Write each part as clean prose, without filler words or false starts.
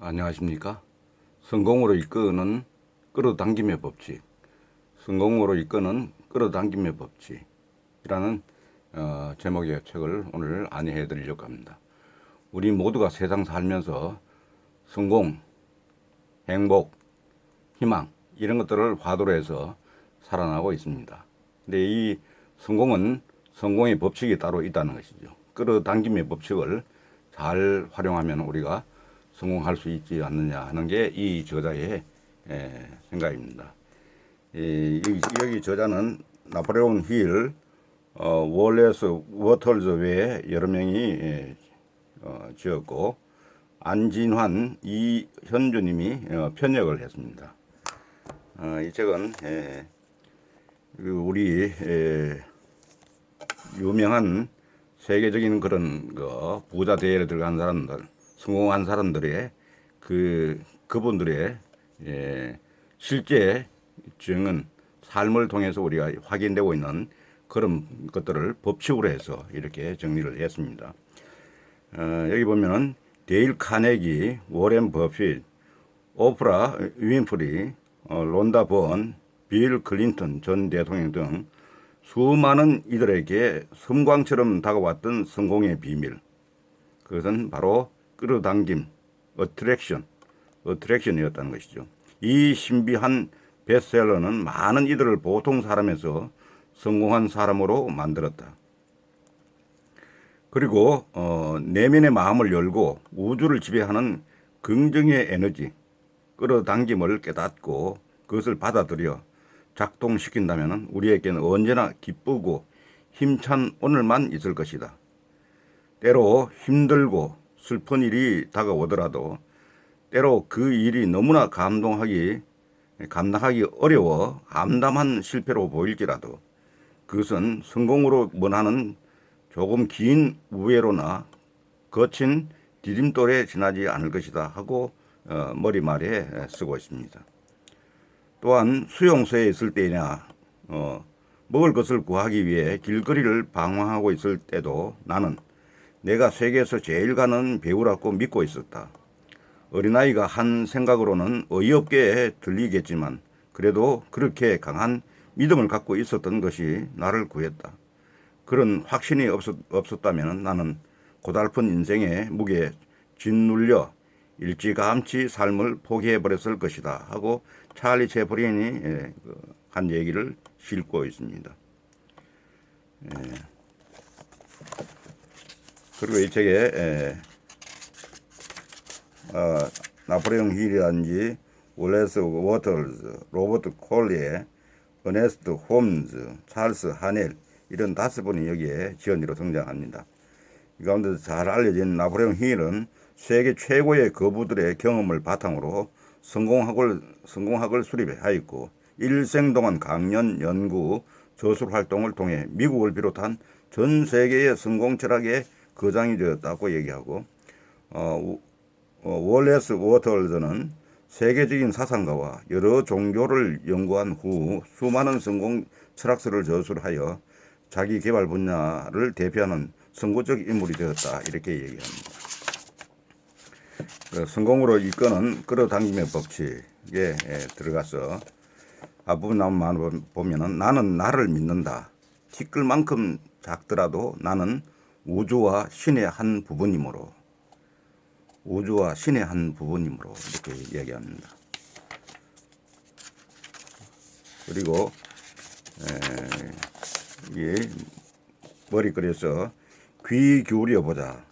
안녕하십니까? 성공으로 이끄는 끌어당김의 법칙, 성공으로 이끄는 끌어당김의 법칙이라는 제목의 책을 오늘 안내해 드리려고 합니다. 우리 모두가 세상 살면서 성공, 행복, 희망 이런 것들을 화두로 해서 살아나고 있습니다. 근데 이 성공은 성공의 법칙이 따로 있다는 것이죠. 끌어당김의 법칙을 잘 활용하면 우리가 성공할 수 있지 않느냐 하는 게 이 저자의 생각입니다. 여기 저자는 나폴레온 힐, 월레스 워털즈 외에 여러 명이 지었고 안진환, 이현주님이 편역을 했습니다. 이 책은 우리 유명한 세계적인 그런 부자 대회에 들어간 사람들, 성공한 사람들의 그분들의 실제 증언, 삶을 통해서 우리가 확인되고 있는 그런 것들을 법칙으로 해서 이렇게 정리를 했습니다. 여기 보면은 데일 카네기, 워렌 버핏, 오프라 윈프리, 론다 번, 빌 클린턴 전 대통령 등 수많은 이들에게 섬광처럼 다가왔던 성공의 비밀. 그것은 바로 끌어당김, 어트랙션이었다는 것이죠. 이 신비한 베스트셀러는 많은 이들을 보통 사람에서 성공한 사람으로 만들었다. 그리고 내면의 마음을 열고 우주를 지배하는 긍정의 에너지, 끌어당김을 깨닫고 그것을 받아들여 작동시킨다면 우리에게는 언제나 기쁘고 힘찬 오늘만 있을 것이다. 때로 힘들고 슬픈 일이 다가오더라도 때로 그 일이 너무나 감당하기 어려워 암담한 실패로 보일지라도 그것은 성공으로 먼하는 조금 긴 우회로나 거친 디딤돌에 지나지 않을 것이다 하고 머리말에 쓰고 있습니다. 또한 수용소에 있을 때나 먹을 것을 구하기 위해 길거리를 방황하고 있을 때도 나는 내가 세계에서 제일 가는 배우라고 믿고 있었다. 어린아이가 한 생각으로는 어이없게 들리겠지만 그래도 그렇게 강한 믿음을 갖고 있었던 것이 나를 구했다. 그런 확신이 없었다면 나는 고달픈 인생의 무게에 짓눌려 일찌감치 삶을 포기해버렸을 것이다 하고 찰리 채플린이 한 얘기를 싣고 있습니다. 그리고 이 책에 나폴레옹 힐이라든지 월레스 워털즈, 로버트 콜리에, 어네스트 홈즈, 찰스 하넬 이런 5분이 여기에 지언니로 등장합니다. 이 가운데 잘 알려진 나폴레옹 힐은 세계 최고의 거부들의 경험을 바탕으로 성공학을 수립하였고 일생 동안 강연, 연구, 저술 활동을 통해 미국을 비롯한 전 세계의 성공 철학의 거장이 되었다고 얘기하고 월레스 워털즈는 세계적인 사상가와 여러 종교를 연구한 후 수많은 성공 철학서를 저술하여 자기 개발 분야를 대표하는 선구적 인물이 되었다 이렇게 얘기합니다. 성공으로 이끄는 끌어당김의 법칙에 들어가서 앞부분 보면은 나는 나를 믿는다. 티끌만큼 작더라도 나는 우주와 신의 한 부분이므로 이렇게 얘기합니다. 그리고 이게 머리글에서 귀 기울여 보자.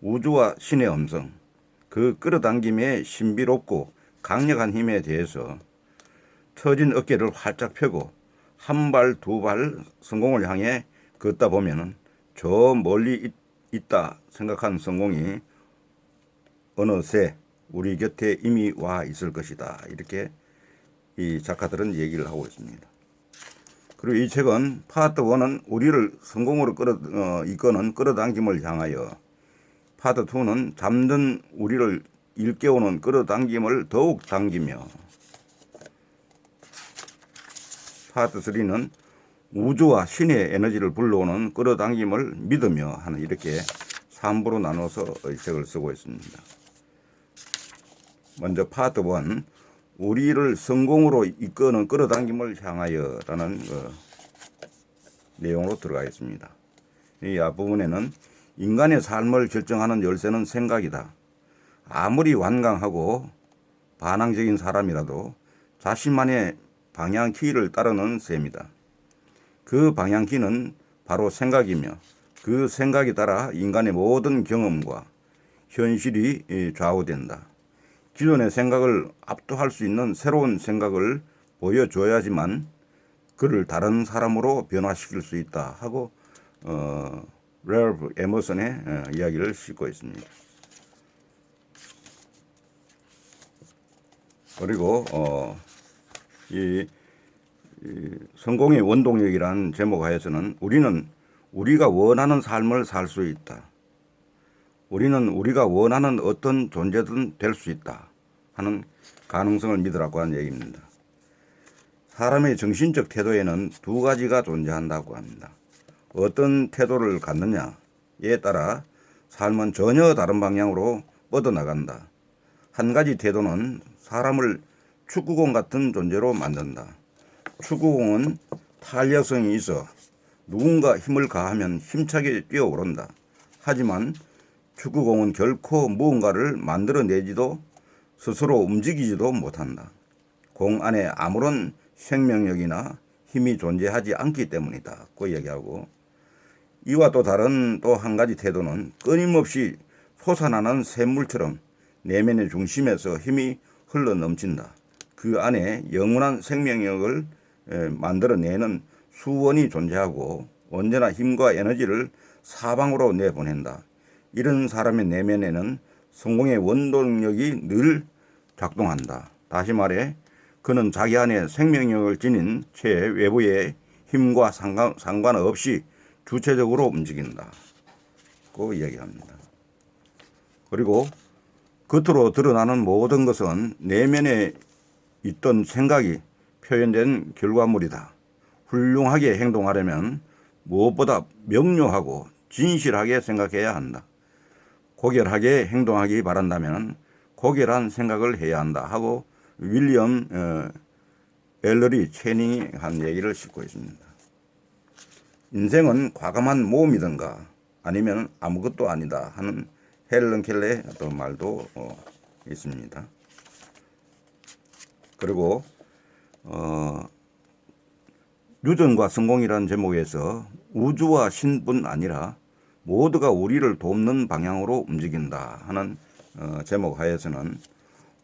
우주와 신의 음성, 그 끌어당김의 신비롭고 강력한 힘에 대해서 처진 어깨를 활짝 펴고 한 발, 두 발 성공을 향해 걷다 보면은 저 멀리 있다 생각한 성공이 어느새 우리 곁에 이미 와 있을 것이다. 이렇게 이 작가들은 얘기를 하고 있습니다. 그리고 이 책은 파트 1은 우리를 성공으로 이끄는 끌어당김을 향하여, 파트 2는 잠든 우리를 일깨우는 끌어당김을 더욱 당기며, 파트 3는 우주와 신의 에너지를 불러오는 끌어당김을 믿으며 하는 이렇게 3부로 나눠서 이 책을 쓰고 있습니다. 먼저 파트 1, 우리를 성공으로 이끄는 끌어당김을 향하여라는 내용으로 들어가겠습니다. 이 앞부분에는 인간의 삶을 결정하는 열쇠는 생각이다. 아무리 완강하고 반항적인 사람이라도 자신만의 방향키를 따르는 셈이다. 그 방향키는 바로 생각이며 그 생각에 따라 인간의 모든 경험과 현실이 좌우된다. 기존의 생각을 압도할 수 있는 새로운 생각을 보여줘야지만 그를 다른 사람으로 변화시킬 수 있다 하고 랄프 에머슨의 이야기를 싣고 있습니다. 그리고 이 성공의 원동력이라는 제목 하에서는 우리는 우리가 원하는 삶을 살 수 있다. 우리는 우리가 원하는 어떤 존재든 될 수 있다 하는 가능성을 믿으라고 하는 얘기입니다. 사람의 정신적 태도에는 두 가지가 존재한다고 합니다. 어떤 태도를 갖느냐에 따라 삶은 전혀 다른 방향으로 뻗어나간다. 한 가지 태도는 사람을 축구공 같은 존재로 만든다. 축구공은 탄력성이 있어 누군가 힘을 가하면 힘차게 뛰어오른다. 하지만 축구공은 결코 무언가를 만들어내지도 스스로 움직이지도 못한다. 공 안에 아무런 생명력이나 힘이 존재하지 않기 때문이다. 그 얘기하고, 이와 또 다른 또 한 가지 태도는 끊임없이 솟아나는 샘물처럼 내면의 중심에서 힘이 흘러넘친다. 그 안에 영원한 생명력을 만들어내는 수원이 존재하고 언제나 힘과 에너지를 사방으로 내보낸다. 이런 사람의 내면에는 성공의 원동력이 늘 작동한다. 다시 말해 그는 자기 안에 생명력을 지닌 채 외부의 힘과 상관없이 주체적으로 움직인다. 그 이야기합니다. 그리고 겉으로 드러나는 모든 것은 내면에 있던 생각이 표현된 결과물이다. 훌륭하게 행동하려면 무엇보다 명료하고 진실하게 생각해야 한다. 고결하게 행동하기 바란다면 고결한 생각을 해야 한다 하고 윌리엄 엘러리 체닝이 한 얘기를 싣고 있습니다. 인생은 과감한 모험이든가 아니면 아무것도 아니다 하는 헬런 켈러의 어떤 말도 있습니다. 그리고 유전과 성공이라는 제목에서 우주와 신뿐 아니라 모두가 우리를 돕는 방향으로 움직인다 하는 제목 하에서는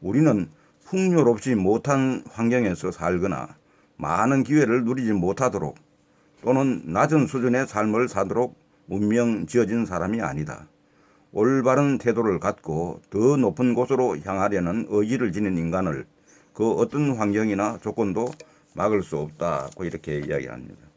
우리는 풍요롭지 못한 환경에서 살거나 많은 기회를 누리지 못하도록 또는 낮은 수준의 삶을 사도록 운명 지어진 사람이 아니다. 올바른 태도를 갖고 더 높은 곳으로 향하려는 의지를 지닌 인간을 그 어떤 환경이나 조건도 막을 수 없다고 이렇게 이야기합니다.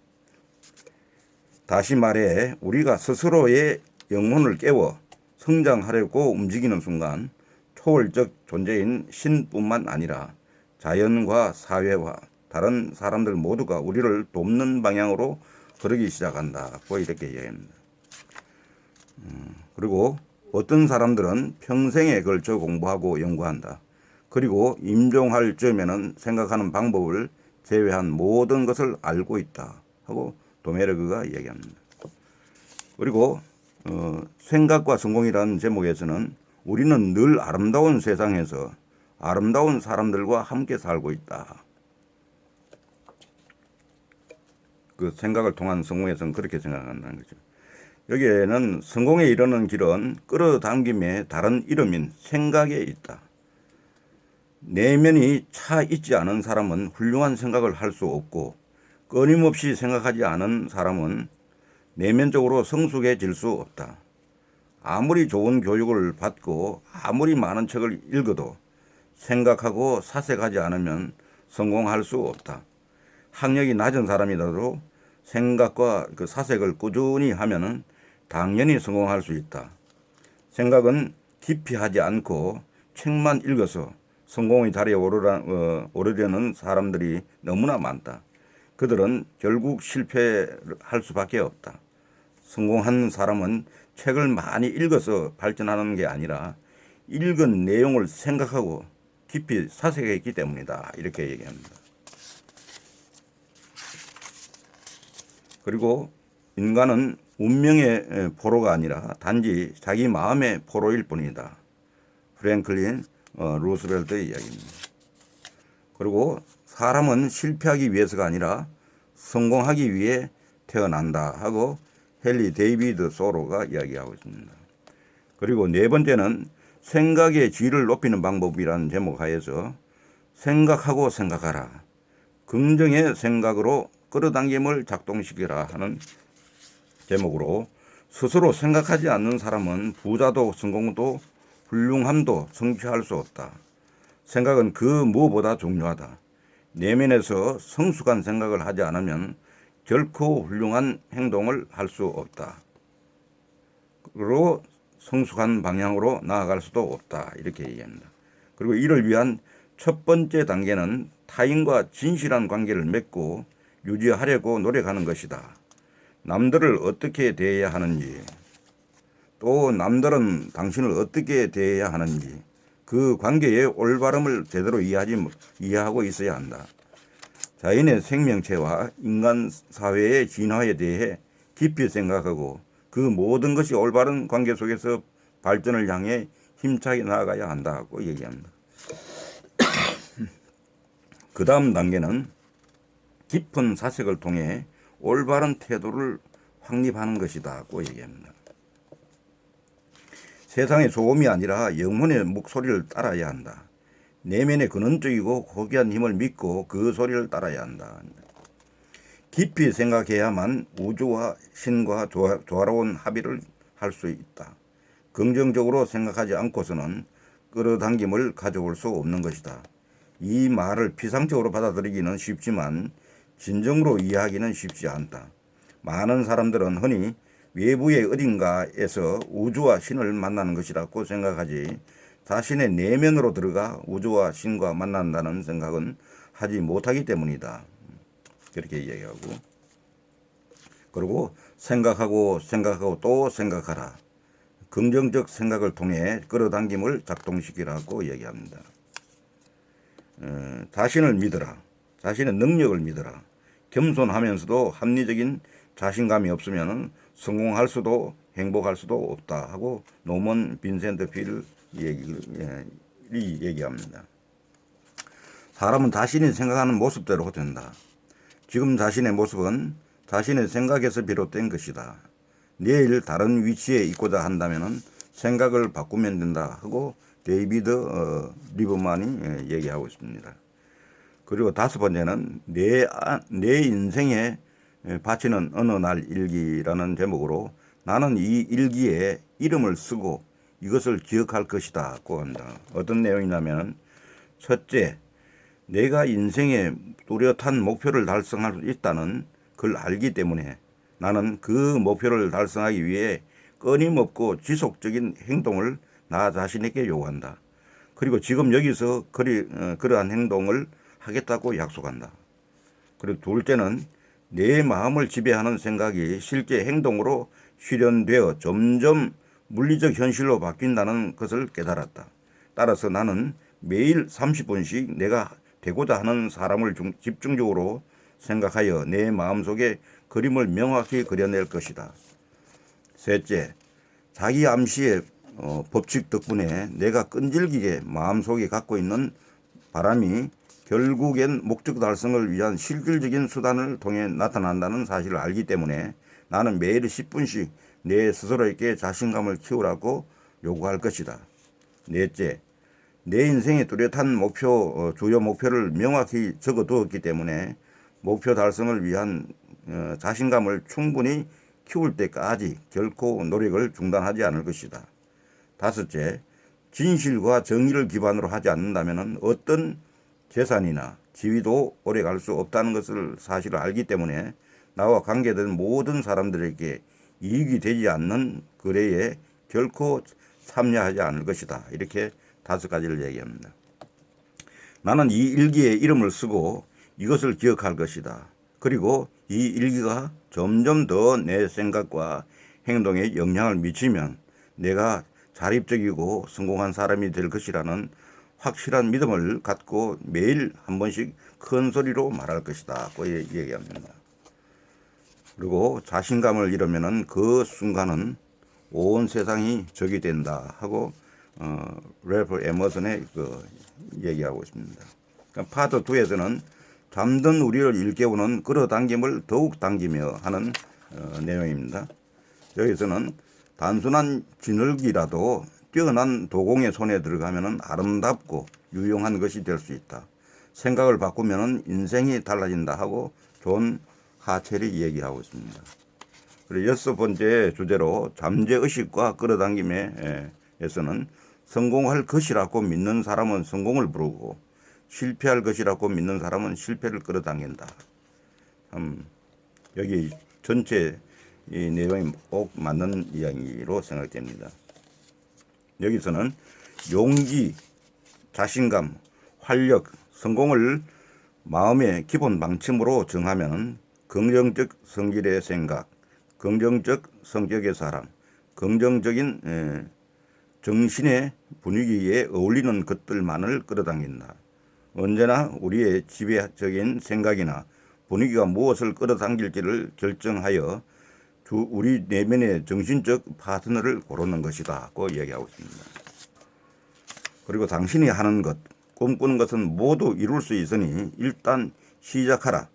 다시 말해 우리가 스스로의 영혼을 깨워 성장하려고 움직이는 순간 초월적 존재인 신뿐만 아니라 자연과 사회와 다른 사람들 모두가 우리를 돕는 방향으로 흐르기 시작한다고 이렇게 이야기합니다. 그리고 어떤 사람들은 평생에 걸쳐 공부하고 연구한다. 그리고 임종할 즈음에는 생각하는 방법을 제외한 모든 것을 알고 있다 하고 도메르그가 이야기합니다. 그리고 생각과 성공이라는 제목에서는 우리는 늘 아름다운 세상에서 아름다운 사람들과 함께 살고 있다. 그 생각을 통한 성공에서는 그렇게 생각한다는 거죠. 여기에는 성공에 이르는 길은 끌어당김의 다른 이름인 생각에 있다. 내면이 차 있지 않은 사람은 훌륭한 생각을 할 수 없고 끊임없이 생각하지 않은 사람은 내면적으로 성숙해질 수 없다. 아무리 좋은 교육을 받고 아무리 많은 책을 읽어도 생각하고 사색하지 않으면 성공할 수 없다. 학력이 낮은 사람이라도 생각과 그 사색을 꾸준히 하면은 당연히 성공할 수 있다. 생각은 깊이 하지 않고 책만 읽어서 성공의 자리에 오르려는 사람들이 너무나 많다. 그들은 결국 실패할 수밖에 없다. 성공한 사람은 책을 많이 읽어서 발전하는 게 아니라 읽은 내용을 생각하고 깊이 사색했기 때문이다. 이렇게 얘기합니다. 그리고 인간은 운명의 포로가 아니라 단지 자기 마음의 포로일 뿐이다. 프랭클린 루스벨트의 이야기입니다. 그리고 사람은 실패하기 위해서가 아니라 성공하기 위해 태어난다 하고 헨리 데이비드 소로가 이야기하고 있습니다. 그리고 네 번째는 생각의 질을 높이는 방법이라는 제목 하에서 생각하고 생각하라. 긍정의 생각으로 끌어당김을 작동시키라 하는 제목으로 스스로 생각하지 않는 사람은 부자도 성공도 훌륭함도 성취할 수 없다. 생각은 그 무엇보다 중요하다. 내면에서 성숙한 생각을 하지 않으면 결코 훌륭한 행동을 할 수 없다. 그리고 성숙한 방향으로 나아갈 수도 없다. 이렇게 얘기합니다. 그리고 이를 위한 첫 번째 단계는 타인과 진실한 관계를 맺고 유지하려고 노력하는 것이다. 남들을 어떻게 대해야 하는지, 또 남들은 당신을 어떻게 대해야 하는지, 그 관계의 올바름을 제대로 이해하고 있어야 한다. 자연의 생명체와 인간 사회의 진화에 대해 깊이 생각하고 그 모든 것이 올바른 관계 속에서 발전을 향해 힘차게 나아가야 한다고 얘기합니다. 그 다음 단계는 깊은 사색을 통해 올바른 태도를 확립하는 것이다고 얘기합니다. 세상의 소음이 아니라 영혼의 목소리를 따라야 한다. 내면의 근원적이고 고귀한 힘을 믿고 그 소리를 따라야 한다. 깊이 생각해야만 우주와 신과 조화로운 합의를 할 수 있다. 긍정적으로 생각하지 않고서는 끌어당김을 가져올 수 없는 것이다. 이 말을 피상적으로 받아들이기는 쉽지만 진정으로 이해하기는 쉽지 않다. 많은 사람들은 흔히 외부의 어딘가에서 우주와 신을 만나는 것이라고 생각하지 자신의 내면으로 들어가 우주와 신과 만난다는 생각은 하지 못하기 때문이다. 그렇게 이야기하고, 그리고 생각하고 또 생각하라. 긍정적 생각을 통해 끌어당김을 작동시키라고 얘기합니다. 자신을 믿어라. 자신의 능력을 믿어라. 겸손하면서도 합리적인 자신감이 없으면 성공할 수도 행복할 수도 없다 하고 노먼 빈센트 필이 얘기합니다. 사람은 자신이 생각하는 모습대로 된다. 지금 자신의 모습은 자신의 생각에서 비롯된 것이다. 내일 다른 위치에 있고자 한다면 생각을 바꾸면 된다 하고 데이비드 리버만이 얘기하고 있습니다. 그리고 다섯 번째는 내 인생에 바치는 어느 날 일기라는 제목으로 나는 이 일기에 이름을 쓰고 이것을 기억할 것이다고 합니다. 어떤 내용이냐면, 첫째, 내가 인생에 뚜렷한 목표를 달성할 수 있다는 걸 알기 때문에 나는 그 목표를 달성하기 위해 끊임없고 지속적인 행동을 나 자신에게 요구한다. 그리고 지금 여기서 그러한 행동을 하겠다고 약속한다. 그리고 둘째는 내 마음을 지배하는 생각이 실제 행동으로 실현되어 점점 물리적 현실로 바뀐다는 것을 깨달았다. 따라서 나는 매일 30분씩 내가 되고자 하는 사람을 집중적으로 생각하여 내 마음속에 그림을 명확히 그려낼 것이다. 셋째, 자기 암시의 법칙 덕분에 내가 끈질기게 마음속에 갖고 있는 바람이 결국엔 목적 달성을 위한 실질적인 수단을 통해 나타난다는 사실을 알기 때문에 나는 매일 10분씩 내 스스로에게 자신감을 키우라고 요구할 것이다. 넷째, 내 인생의 뚜렷한 주요 목표를 명확히 적어두었기 때문에 목표 달성을 위한 자신감을 충분히 키울 때까지 결코 노력을 중단하지 않을 것이다. 다섯째, 진실과 정의를 기반으로 하지 않는다면 어떤 재산이나 지위도 오래 갈 수 없다는 것을 사실을 알기 때문에 나와 관계된 모든 사람들에게 이익이 되지 않는 거래에 결코 참여하지 않을 것이다. 이렇게 다섯 가지를 얘기합니다. 나는 이 일기에 이름을 쓰고 이것을 기억할 것이다. 그리고 이 일기가 점점 더 내 생각과 행동에 영향을 미치면 내가 자립적이고 성공한 사람이 될 것이라는 확실한 믿음을 갖고 매일 한 번씩 큰 소리로 말할 것이다. 고 얘기합니다. 그리고 자신감을 잃으면은 그 순간은 온 세상이 적이 된다 하고 래퍼 에머슨의 얘기하고 있습니다. 그러니까 파트 2에서는 잠든 우리를 일깨우는 끌어당김을 더욱 당기며 하는 내용입니다. 여기서는 단순한 진흙이라도 뛰어난 도공의 손에 들어가면 아름답고 유용한 것이 될 수 있다. 생각을 바꾸면 인생이 달라진다 하고 존 하첼이 얘기하고 있습니다. 그리고 6번째 주제로 잠재의식과 끌어당김에서는 성공할 것이라고 믿는 사람은 성공을 부르고 실패할 것이라고 믿는 사람은 실패를 끌어당긴다. 여기 전체 이 내용이 꼭 맞는 이야기로 생각됩니다. 여기서는 용기, 자신감, 활력, 성공을 마음의 기본 방침으로 정하면 긍정적 성질의 생각, 긍정적 성격의 사람, 긍정적인 정신의 분위기에 어울리는 것들만을 끌어당긴다. 언제나 우리의 지배적인 생각이나 분위기가 무엇을 끌어당길지를 결정하여 우리 내면의 정신적 파트너를 고르는 것이다 고 얘기하고 있습니다. 그리고 당신이 하는 것, 꿈꾸는 것은 모두 이룰 수 있으니 일단 시작하라.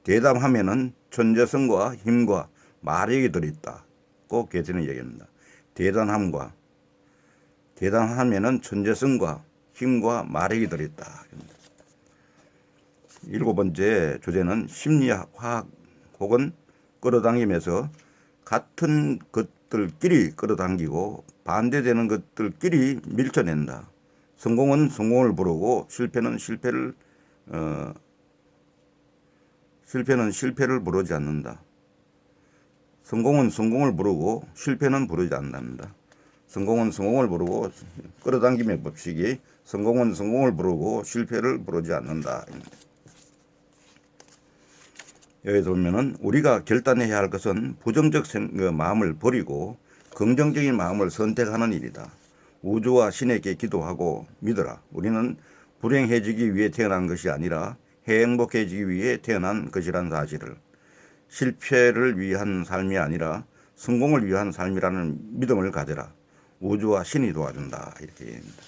대담하면은 천재성과 힘과 마력이 들어있다 고 계시는 얘기입니다. 대담하면은 천재성과 힘과 마력이 들어있다. 7번째 주제는 심리학, 화학 혹은 끌어당김에서 같은 것들끼리 끌어당기고 반대되는 것들끼리 밀쳐낸다. 성공은 성공을 부르고 실패는 실패를 부르지 않는다. 성공은 성공을 부르고 실패는 부르지 않는다. 성공은 성공을 부르고 끌어당김의 법칙이 성공은 성공을 부르고 실패를 부르지 않는다. 여기서 보면은 우리가 결단해야 할 것은 부정적 마음을 버리고 긍정적인 마음을 선택하는 일이다. 우주와 신에게 기도하고 믿어라. 우리는 불행해지기 위해 태어난 것이 아니라 행복해지기 위해 태어난 것이란 사실을, 실패를 위한 삶이 아니라 성공을 위한 삶이라는 믿음을 가져라. 우주와 신이 도와준다. 이렇게 얘기합니다.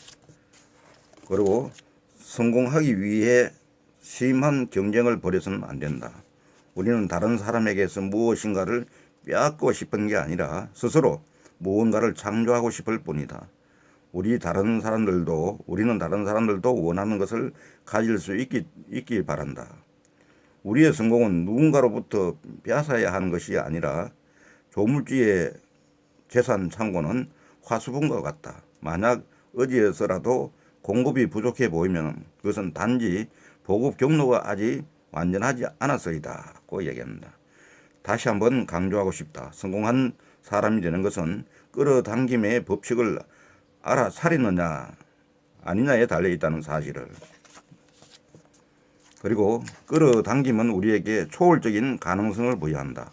그리고 성공하기 위해 심한 경쟁을 벌여서는 안 된다. 우리는 다른 사람에게서 무엇인가를 빼앗고 싶은 게 아니라 스스로 무언가를 창조하고 싶을 뿐이다. 우리는 다른 사람들도 원하는 것을 가질 수 있길 바란다. 우리의 성공은 누군가로부터 빼앗아야 하는 것이 아니라 조물주의 재산 창고는 화수분과 같다. 만약 어디에서라도 공급이 부족해 보이면 그것은 단지 보급 경로가 아직 완전하지 않았어이다 고 얘기합니다. 다시 한번 강조하고 싶다. 성공한 사람이 되는 것은 끌어당김의 법칙을 알아차리느냐 아니냐에 달려있다는 사실을. 그리고 끌어당김은 우리에게 초월적인 가능성을 부여한다.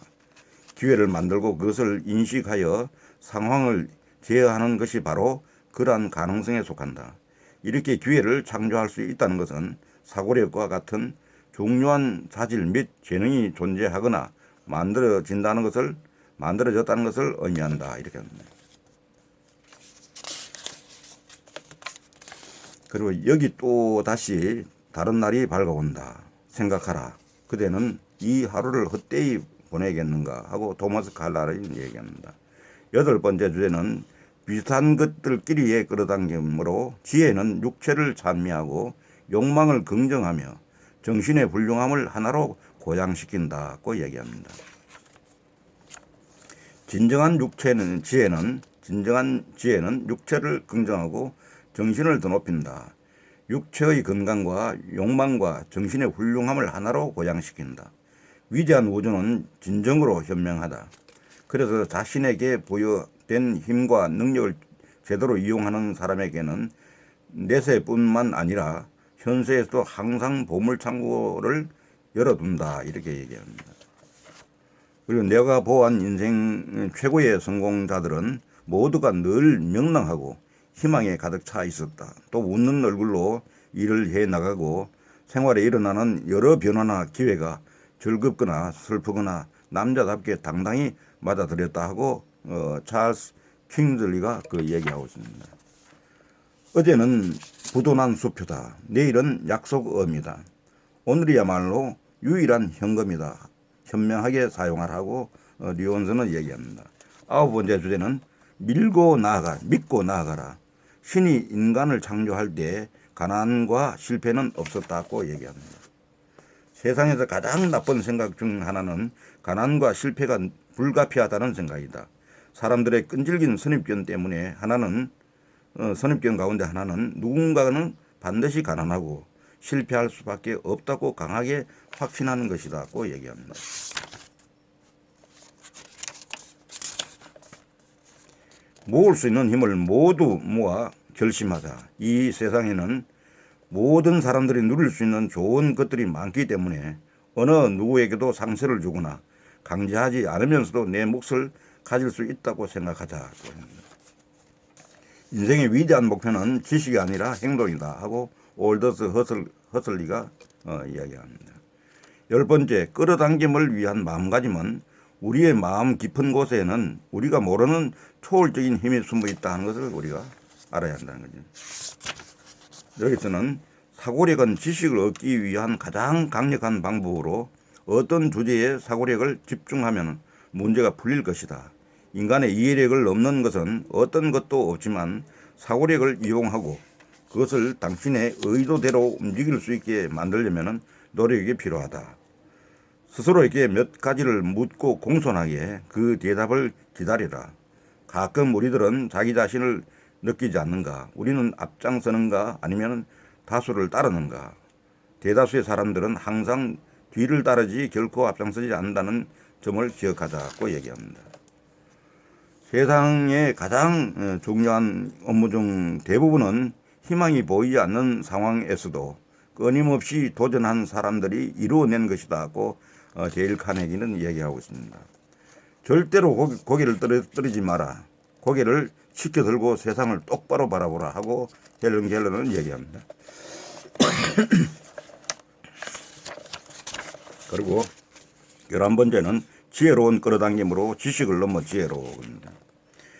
기회를 만들고 그것을 인식하여 상황을 제어하는 것이 바로 그러한 가능성에 속한다. 이렇게 기회를 창조할 수 있다는 것은 사고력과 같은 중요한 자질 및 재능이 존재하거나 만들어졌다는 것을 의미한다. 이렇게 합니다. 그리고 여기 또 다시 다른 날이 밝아온다. 생각하라. 그대는 이 하루를 헛되이 보내겠는가 하고 토마스 칼라를 얘기합니다. 8번째 주제는 비슷한 것들끼리의 끌어당김으로 지혜는 육체를 찬미하고 욕망을 긍정하며 정신의 훌륭함을 하나로 고양시킨다고 얘기합니다. 진정한 지혜는 육체를 긍정하고 정신을 더 높인다. 육체의 건강과 욕망과 정신의 훌륭함을 하나로 고양시킨다. 위대한 우주는 진정으로 현명하다. 그래서 자신에게 부여된 힘과 능력을 제대로 이용하는 사람에게는 내세뿐만 아니라 현세에서도 항상 보물창고를 열어둔다. 이렇게 얘기합니다. 그리고 내가 보아한 인생 최고의 성공자들은 모두가 늘 명랑하고 희망에 가득 차 있었다. 또 웃는 얼굴로 일을 해 나가고 생활에 일어나는 여러 변화나 기회가 즐겁거나 슬프거나 남자답게 당당히 맞아들였다 하고 찰스 킹즐리가 그 얘기하고 있습니다. 어제는 부도난 수표다. 내일은 약속어입니다. 오늘이야말로 유일한 현금이다. 현명하게 사용하라고 류온스는 얘기합니다. 9번째 주제는 믿고 나아가라. 신이 인간을 창조할 때 가난과 실패는 없었다고 얘기합니다. 세상에서 가장 나쁜 생각 중 하나는 가난과 실패가 불가피하다는 생각이다. 사람들의 끈질긴 선입견 때문에 선입견 가운데 하나는 누군가는 반드시 가난하고 실패할 수밖에 없다고 강하게 확신하는 것이다고 얘기합니다. 모을 수 있는 힘을 모두 모아 결심하자. 이 세상에는 모든 사람들이 누릴 수 있는 좋은 것들이 많기 때문에 어느 누구에게도 상처를 주거나 강제하지 않으면서도 내 몫을 가질 수 있다고 생각하자. 인생의 위대한 목표는 지식이 아니라 행동이다 하고 올더스 허슬리가 이야기합니다. 10번째, 끌어당김을 위한 마음가짐은 우리의 마음 깊은 곳에는 우리가 모르는 초월적인 힘이 숨어 있다는 것을 우리가 알아야 한다는 거죠. 여기서는 사고력은 지식을 얻기 위한 가장 강력한 방법으로 어떤 주제에 사고력을 집중하면 문제가 풀릴 것이다. 인간의 이해력을 넘는 것은 어떤 것도 없지만 사고력을 이용하고 그것을 당신의 의도대로 움직일 수 있게 만들려면 노력이 필요하다. 스스로에게 몇 가지를 묻고 공손하게 그 대답을 기다리라. 가끔 우리들은 자기 자신을 느끼지 않는가? 우리는 앞장서는가? 아니면 다수를 따르는가? 대다수의 사람들은 항상 뒤를 따르지 결코 앞장서지 않는다는 점을 기억하자고 얘기합니다. 세상의 가장 중요한 업무 중 대부분은 희망이 보이지 않는 상황에서도 끊임없이 도전한 사람들이 이루어낸 것이다고 데일 카네기는 얘기하고 있습니다. 절대로 고개를 떨어뜨리지 마라. 고개를 치켜 들고 세상을 똑바로 바라보라 하고 헬런 켈러는 얘기합니다. 그리고 11번째는 지혜로운 끌어당김으로 지식을 넘어 지혜로워입니다.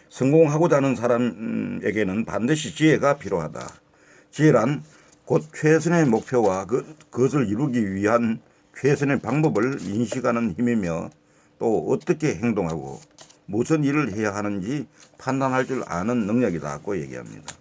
성공하고자 하는 사람에게는 반드시 지혜가 필요하다. 지혜란 곧 최선의 목표와 그것을 이루기 위한 최선의 방법을 인식하는 힘이며 또 어떻게 행동하고 무슨 일을 해야 하는지 판단할 줄 아는 능력이다고 얘기합니다.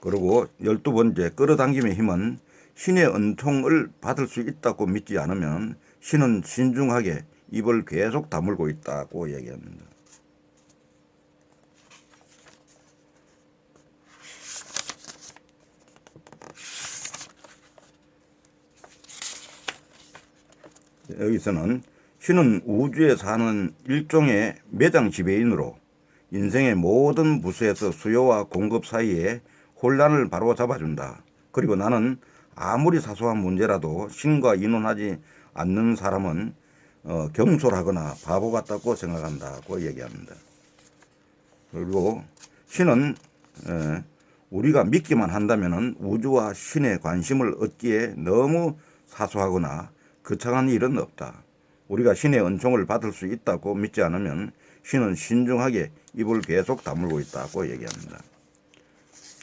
그리고 12번째, 끌어당김의 힘은 신의 은총을 받을 수 있다고 믿지 않으면 신은 신중하게 입을 계속 다물고 있다고 얘기합니다. 여기서는 신은 우주에 사는 일종의 매장 지배인으로 인생의 모든 부서에서 수요와 공급 사이에 혼란을 바로잡아준다. 그리고 나는 아무리 사소한 문제라도 신과 의논하지 않는 사람은 경솔하거나 바보 같다고 생각한다고 얘기합니다. 그리고 신은 우리가 믿기만 한다면 우주와 신의 관심을 얻기에 너무 사소하거나 거창한 일은 없다. 우리가 신의 은총을 받을 수 있다고 믿지 않으면 신은 신중하게 입을 계속 다물고 있다고 얘기합니다.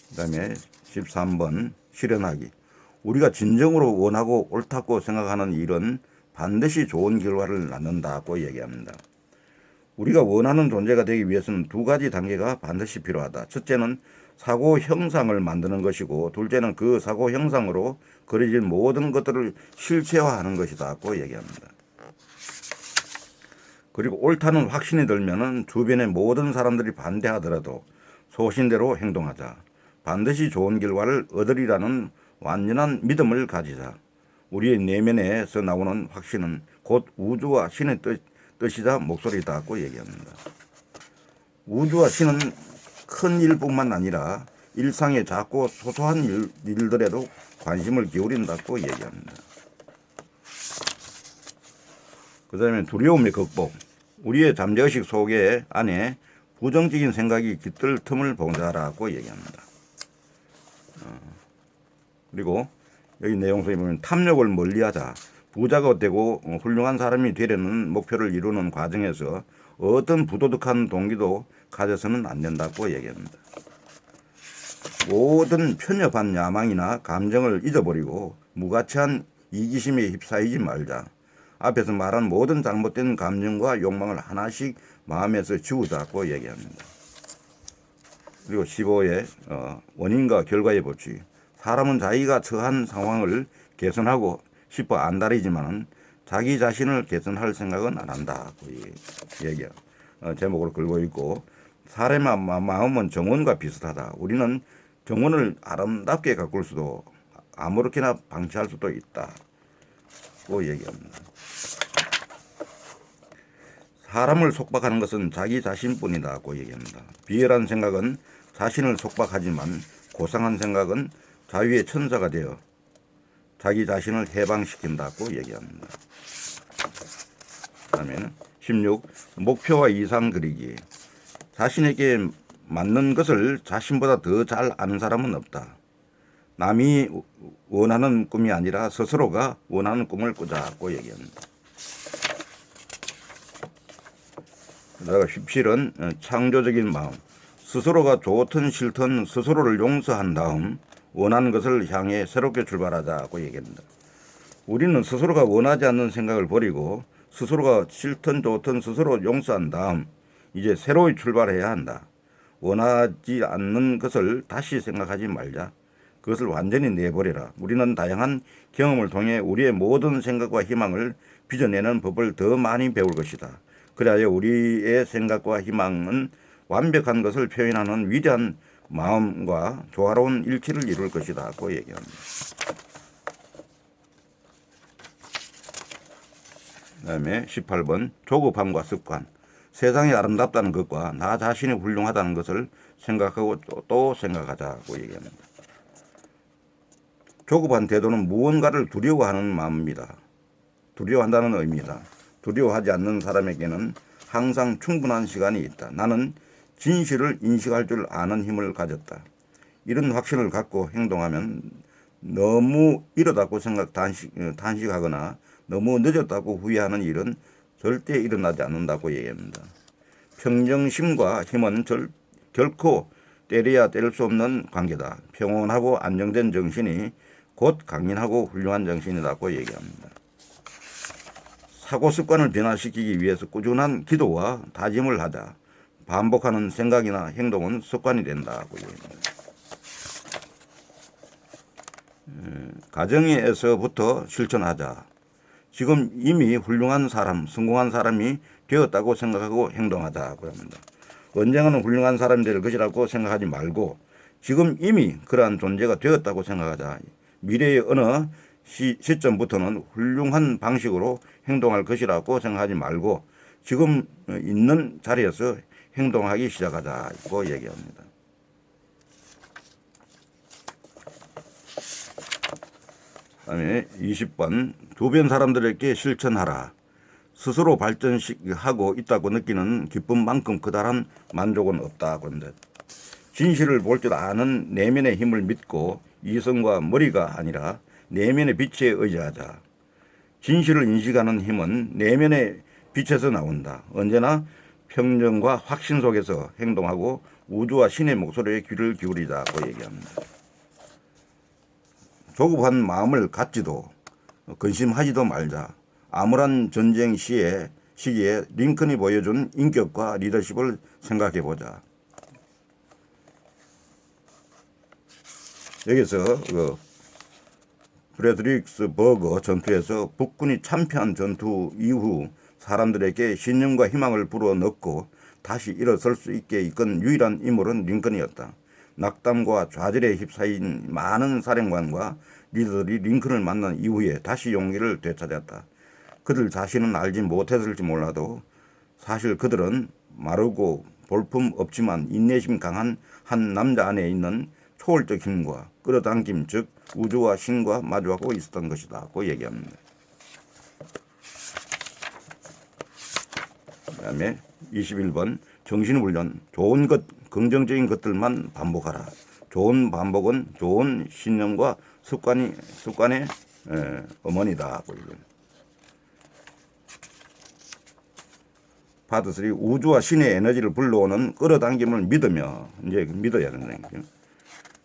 그 다음에 13번 실현하기. 우리가 진정으로 원하고 옳다고 생각하는 일은 반드시 좋은 결과를 낳는다고 얘기합니다. 우리가 원하는 존재가 되기 위해서는 두 가지 단계가 반드시 필요하다. 첫째는 사고 형상을 만드는 것이고 둘째는 그 사고 형상으로 그려진 모든 것들을 실체화하는 것이다고 얘기합니다. 그리고 옳다는 확신이 들면은 주변의 모든 사람들이 반대하더라도 소신대로 행동하자. 반드시 좋은 결과를 얻으리라는 완전한 믿음을 가지자. 우리의 내면에서 나오는 확신은 곧 우주와 신의 뜻이자 목소리다고 얘기합니다. 우주와 신은 큰 일뿐만 아니라 일상의 작고 소소한 일들에도 관심을 기울인다고 얘기합니다. 그 다음에 두려움의 극복. 우리의 잠재의식 속에 안에 부정적인 생각이 깃들 틈을 봉사하라고 얘기합니다. 그리고 여기 내용 속에 보면 탐욕을 멀리하자. 부자가 되고 훌륭한 사람이 되려는 목표를 이루는 과정에서 어떤 부도덕한 동기도 가져서는 안 된다고 얘기합니다. 모든 편협한 야망이나 감정을 잊어버리고 무가치한 이기심에 휩싸이지 말자. 앞에서 말한 모든 잘못된 감정과 욕망을 하나씩 마음에서 지우자고 얘기합니다. 그리고 15의 원인과 결과의 법칙. 사람은 자기가 처한 상황을 개선하고 싶어 안달이지만 자기 자신을 개선할 생각은 안 한다고 얘기해요. 제목으로 걸고 있고, 사람의 마음은 정원과 비슷하다. 우리는 정원을 아름답게 가꿀 수도 아무렇게나 방치할 수도 있다고 얘기합니다. 사람을 속박하는 것은 자기 자신뿐이다고 얘기합니다. 비열한 생각은 자신을 속박하지만 고상한 생각은 자유의 천사가 되어 자기 자신을 해방시킨다고 얘기합니다. 다음에는 16. 목표와 이상 그리기. 자신에게 맞는 것을 자신보다 더 잘 아는 사람은 없다. 남이 원하는 꿈이 아니라 스스로가 원하는 꿈을 꾸자고 얘기합니다. 그다가 17은 창조적인 마음. 스스로가 좋든 싫든 스스로를 용서한 다음 원하는 것을 향해 새롭게 출발하자고 얘기합니다. 우리는 스스로가 원하지 않는 생각을 버리고 스스로가 싫든 좋든 스스로 용서한 다음 이제 새로이 출발해야 한다. 원하지 않는 것을 다시 생각하지 말자. 그것을 완전히 내버려라. 우리는 다양한 경험을 통해 우리의 모든 생각과 희망을 빚어내는 법을 더 많이 배울 것이다. 그래야 우리의 생각과 희망은 완벽한 것을 표현하는 위대한 마음과 조화로운 일치를 이룰 것이다 고 얘기합니다. 그 다음에 18번 조급함과 습관. 세상이 아름답다는 것과 나 자신이 훌륭하다는 것을 생각하고 또 생각하자고 얘기합니다. 조급한 태도는 무언가를 두려워하는 마음입니다. 두려워한다는 의미다. 두려워하지 않는 사람에게는 항상 충분한 시간이 있다. 나는 진실을 인식할 줄 아는 힘을 가졌다. 이런 확신을 갖고 행동하면 너무 이르다고 단식하거나 너무 늦었다고 후회하는 일은 절대 일어나지 않는다고 얘기합니다. 평정심과 힘은 결코 때려야 뗄 수 없는 관계다. 평온하고 안정된 정신이 곧 강인하고 훌륭한 정신이라고 얘기합니다. 사고 습관을 변화시키기 위해서 꾸준한 기도와 다짐을 하자. 반복하는 생각이나 행동은 습관이 된다고 얘기합니다. 가정에서부터 실천하자. 지금 이미 훌륭한 사람, 성공한 사람이 되었다고 생각하고 행동하자고 합니다. 언젠가는 훌륭한 사람이 될 것이라고 생각하지 말고 지금 이미 그러한 존재가 되었다고 생각하자. 미래의 어느 시점부터는 훌륭한 방식으로 행동할 것이라고 생각하지 말고 지금 있는 자리에서 행동하기 시작하자고 얘기합니다. 그다음에 20번 주변 사람들에게 실천하라. 스스로 발전하고 있다고 느끼는 기쁨만큼 그다란 만족은 없다고 합니다. 진실을 볼 줄 아는 내면의 힘을 믿고 이성과 머리가 아니라 내면의 빛에 의지하자. 진실을 인식하는 힘은 내면의 빛에서 나온다. 언제나 평정과 확신 속에서 행동하고 우주와 신의 목소리에 귀를 기울이자고 얘기합니다. 조급한 마음을 갖지도 근심하지도 말자. 암울한 전쟁 시기에 링컨이 보여준 인격과 리더십을 생각해보자. 여기서 프레드릭스 버거 전투에서 북군이 참패한 전투 이후 사람들에게 신념과 희망을 불어넣고 다시 일어설 수 있게 이끈 유일한 인물은 링컨이었다. 낙담과 좌절에 휩싸인 많은 사령관과 리더들이 링컨을 만난 이후에 다시 용기를 되찾았다. 그들 자신은 알지 못했을지 몰라도 사실 그들은 마르고 볼품 없지만 인내심 강한 한 남자 안에 있는 초월적 힘과 끌어당김, 즉 우주와 신과 마주하고 있었던 것이다 고 얘기합니다. 그 다음에 21번 정신훈련, 좋은 것, 긍정적인 것들만 반복하라. 좋은 반복은 좋은 신념과 습관의 어머니다. 파트 3. 우주와 신의 에너지를 불러오는 끌어당김을 믿으며, 이제 믿어야 된다는 거죠.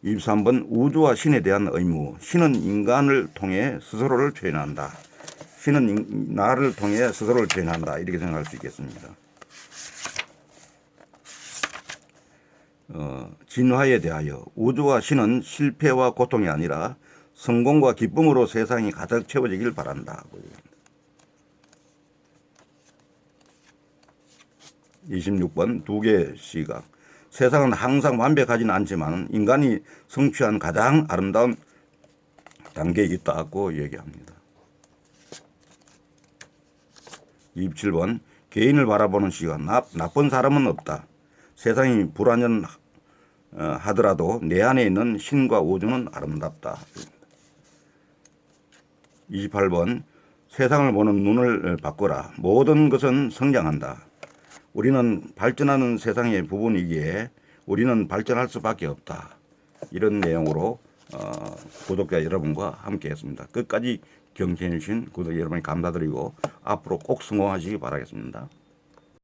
23번. 우주와 신에 대한 의무. 신은 인간을 통해 스스로를 표현한다. 신은 나를 통해 스스로를 표현한다. 이렇게 생각할 수 있겠습니다. 진화에 대하여. 우주와 신은 실패와 고통이 아니라 성공과 기쁨으로 세상이 가득 채워지길 바란다. 26번. 두 개의 시각. 세상은 항상 완벽하지는 않지만 인간이 성취한 가장 아름다운 단계에 있다고 얘기합니다. 27번. 개인을 바라보는 시각. 나쁜 사람은 없다. 세상이 불완전하더라도 내 안에 있는 신과 우주는 아름답다. 28번. 세상을 보는 눈을 바꿔라. 모든 것은 성장한다. 우리는 발전하는 세상의 부분이기에 우리는 발전할 수밖에 없다. 이런 내용으로 구독자 여러분과 함께 했습니다. 끝까지 경청해 주신 구독자 여러분 감사드리고 앞으로 꼭 성공하시기 바라겠습니다.